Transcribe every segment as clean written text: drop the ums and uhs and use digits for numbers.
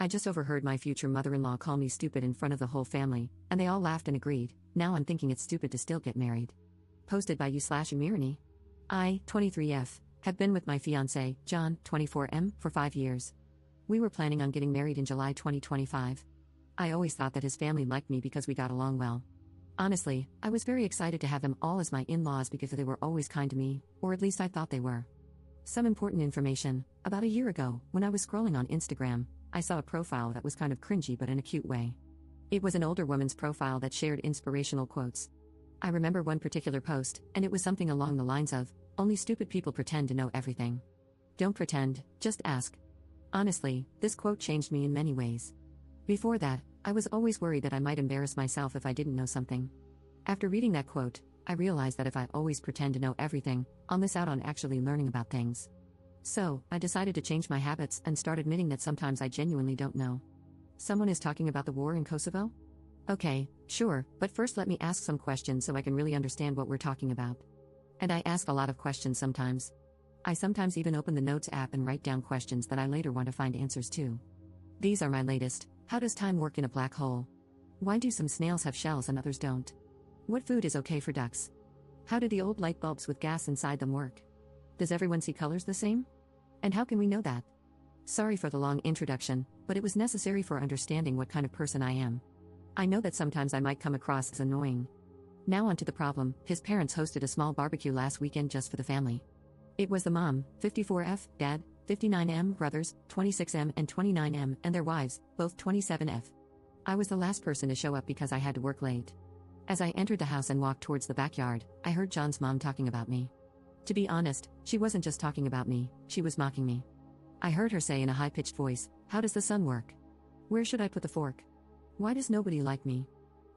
I just overheard my future mother-in-law call me stupid in front of the whole family, and they all laughed and agreed. Now I'm thinking it's stupid to still get married. Posted by you/Umirani. I, 23F, have been with my fiancé, John, 24M, for 5 years. We were planning on getting married in July 2025. I always thought that his family liked me because we got along well. Honestly, I was very excited to have them all as my in-laws because they were always kind to me, or at least I thought they were. Some important information: about a year ago, when I was scrolling on Instagram, I saw a profile that was kind of cringy but in a cute way. It was an older woman's profile that shared inspirational quotes. I remember one particular post, and it was something along the lines of, "Only stupid people pretend to know everything. Don't pretend, just ask." Honestly, this quote changed me in many ways. Before that, I was always worried that I might embarrass myself if I didn't know something. After reading that quote, I realized that if I always pretend to know everything, I'll miss out on actually learning about things. So, I decided to change my habits and start admitting that sometimes I genuinely don't know. Someone is talking about the war in Kosovo? Okay, sure, but first let me ask some questions so I can really understand what we're talking about. And I ask a lot of questions sometimes. I sometimes even open the Notes app and write down questions that I later want to find answers to. These are my latest. How does time work in a black hole? Why do some snails have shells and others don't? What food is okay for ducks? How do the old light bulbs with gas inside them work? Does everyone see colors the same? And how can we know that? Sorry for the long introduction, but it was necessary for understanding what kind of person I am. I know that sometimes I might come across as annoying. Now on to the problem. His parents hosted a small barbecue last weekend just for the family. It was the mom, 54F, dad, 59M, brothers, 26M and 29M, and their wives, both 27F. I was the last person to show up because I had to work late. As I entered the house and walked towards the backyard, I heard John's mom talking about me. To be honest, she wasn't just talking about me, she was mocking me. I heard her say in a high-pitched voice, "How does the sun work? Where should I put the fork? Why does nobody like me?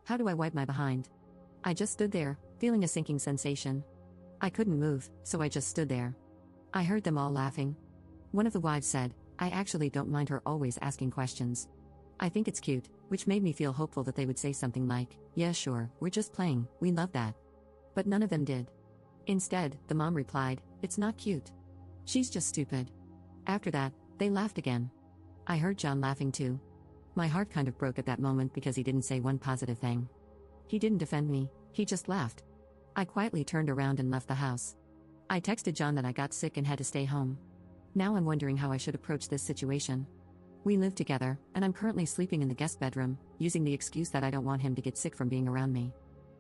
How do I wipe my behind?" I just stood there, feeling a sinking sensation. I couldn't move, so I just stood there. I heard them all laughing. One of the wives said, "I actually don't mind her always asking questions. I think it's cute," which made me feel hopeful that they would say something like, "Yeah sure, we're just playing, we love that." But none of them did. Instead, the mom replied, "It's not cute. She's just stupid." After that, they laughed again. I heard John laughing too. My heart kind of broke at that moment because he didn't say one positive thing. He didn't defend me, he just laughed. I quietly turned around and left the house. I texted John that I got sick and had to stay home. Now I'm wondering how I should approach this situation. We live together, and I'm currently sleeping in the guest bedroom, using the excuse that I don't want him to get sick from being around me.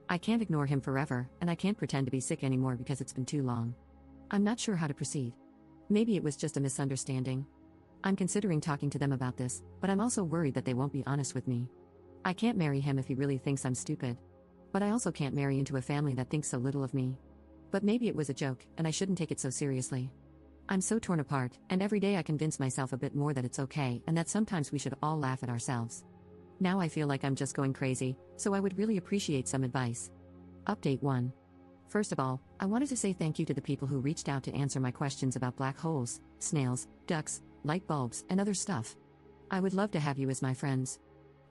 I can't ignore him forever, and I can't pretend to be sick anymore because it's been too long. I'm not sure how to proceed. Maybe it was just a misunderstanding. I'm considering talking to them about this, but I'm also worried that they won't be honest with me. I can't marry him if he really thinks I'm stupid. But I also can't marry into a family that thinks so little of me. But maybe it was a joke, and I shouldn't take it so seriously. I'm so torn apart, and every day I convince myself a bit more that it's okay and that sometimes we should all laugh at ourselves. Now I feel like I'm just going crazy, so I would really appreciate some advice. Update 1. First of all, I wanted to say thank you to the people who reached out to answer my questions about black holes, snails, ducks, light bulbs, and other stuff. I would love to have you as my friends.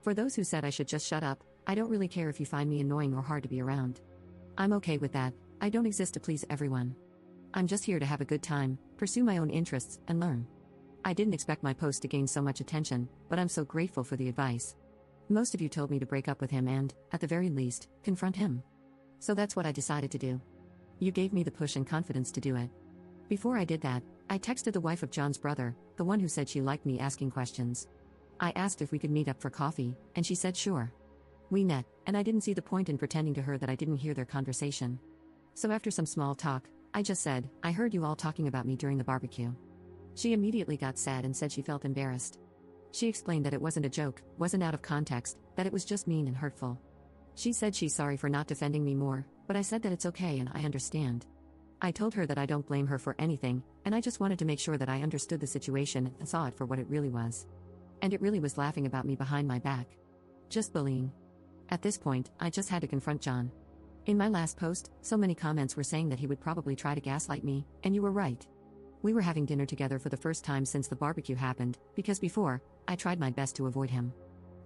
For those who said I should just shut up, I don't really care if you find me annoying or hard to be around. I'm okay with that. I don't exist to please everyone. I'm just here to have a good time, pursue my own interests, and learn. I didn't expect my post to gain so much attention, but I'm so grateful for the advice. Most of you told me to break up with him and, at the very least, confront him. So that's what I decided to do. You gave me the push and confidence to do it. Before I did that, I texted the wife of John's brother, the one who said she liked me asking questions. I asked if we could meet up for coffee, and she said sure. We met, and I didn't see the point in pretending to her that I didn't hear their conversation. So after some small talk, I just said, "I heard you all talking about me during the barbecue." She immediately got sad and said she felt embarrassed. She explained that it wasn't a joke, wasn't out of context, that it was just mean and hurtful. She said she's sorry for not defending me more, but I said that it's okay and I understand. I told her that I don't blame her for anything, and I just wanted to make sure that I understood the situation and saw it for what it really was. And it really was laughing about me behind my back. Just bullying. At this point, I just had to confront John. In my last post, so many comments were saying that he would probably try to gaslight me, and you were right. We were having dinner together for the first time since the barbecue happened, because before, I tried my best to avoid him.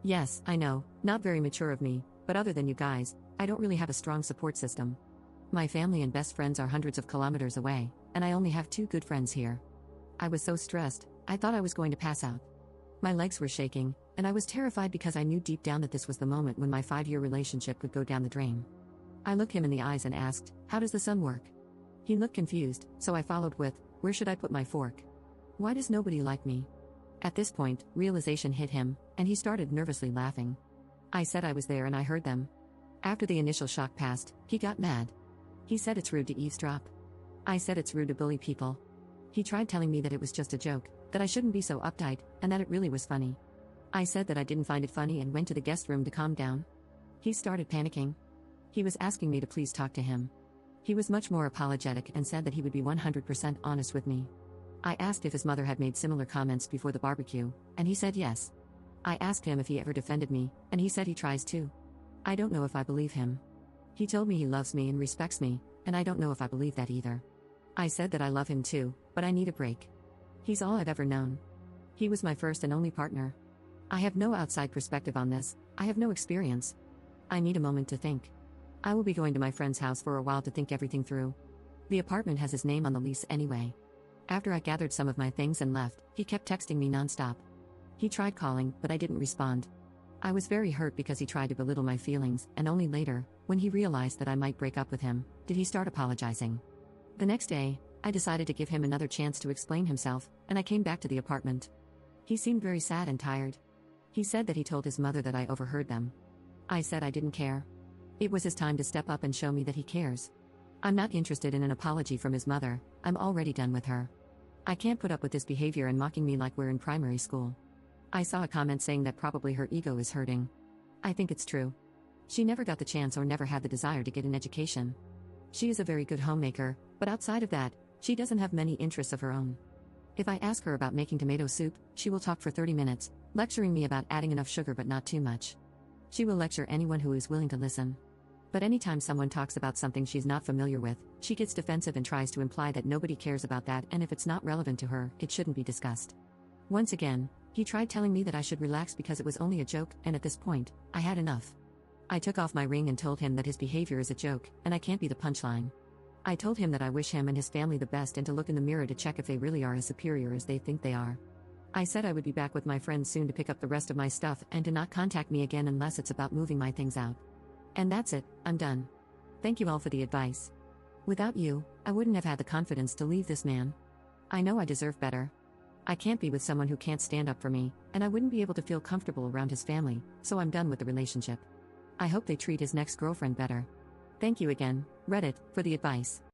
Yes, I know, not very mature of me, but other than you guys, I don't really have a strong support system. My family and best friends are hundreds of kilometers away, and I only have 2 good friends here. I was so stressed, I thought I was going to pass out. My legs were shaking, and I was terrified because I knew deep down that this was the moment when my 5-year relationship could go down the drain. I looked him in the eyes and asked, "How does the sun work?" He looked confused, so I followed with, "Where should I put my fork? Why does nobody like me?" At this point, realization hit him, and he started nervously laughing. I said I was there and I heard them. After the initial shock passed, he got mad. He said it's rude to eavesdrop. I said it's rude to bully people. He tried telling me that it was just a joke, that I shouldn't be so uptight, and that it really was funny. I said that I didn't find it funny and went to the guest room to calm down. He started panicking. He was asking me to please talk to him. He was much more apologetic and said that he would be 100% honest with me. I asked if his mother had made similar comments before the barbecue, and he said yes. I asked him if he ever defended me, and he said he tries to. I don't know if I believe him. He told me he loves me and respects me, and I don't know if I believe that either. I said that I love him too, but I need a break. He's all I've ever known. He was my first and only partner. I have no outside perspective on this, I have no experience. I need a moment to think. I will be going to my friend's house for a while to think everything through. The apartment has his name on the lease anyway. After I gathered some of my things and left, he kept texting me nonstop. He tried calling, but I didn't respond. I was very hurt because he tried to belittle my feelings, and only later, when he realized that I might break up with him, did he start apologizing. The next day, I decided to give him another chance to explain himself, and I came back to the apartment. He seemed very sad and tired. He said that he told his mother that I overheard them. I said I didn't care. It was his time to step up and show me that he cares. I'm not interested in an apology from his mother, I'm already done with her. I can't put up with this behavior and mocking me like we're in primary school. I saw a comment saying that probably her ego is hurting. I think it's true. She never got the chance or never had the desire to get an education. She is a very good homemaker, but outside of that, she doesn't have many interests of her own. If I ask her about making tomato soup, she will talk for 30 minutes, lecturing me about adding enough sugar but not too much. She will lecture anyone who is willing to listen. But anytime someone talks about something she's not familiar with, she gets defensive and tries to imply that nobody cares about that, and if it's not relevant to her, it shouldn't be discussed. Once again, he tried telling me that I should relax because it was only a joke, and at this point, I had enough. I took off my ring and told him that his behavior is a joke, and I can't be the punchline. I told him that I wish him and his family the best and to look in the mirror to check if they really are as superior as they think they are. I said I would be back with my friends soon to pick up the rest of my stuff and to not contact me again unless it's about moving my things out. And that's it, I'm done. Thank you all for the advice. Without you, I wouldn't have had the confidence to leave this man. I know I deserve better. I can't be with someone who can't stand up for me, and I wouldn't be able to feel comfortable around his family, so I'm done with the relationship. I hope they treat his next girlfriend better. Thank you again, Reddit, for the advice.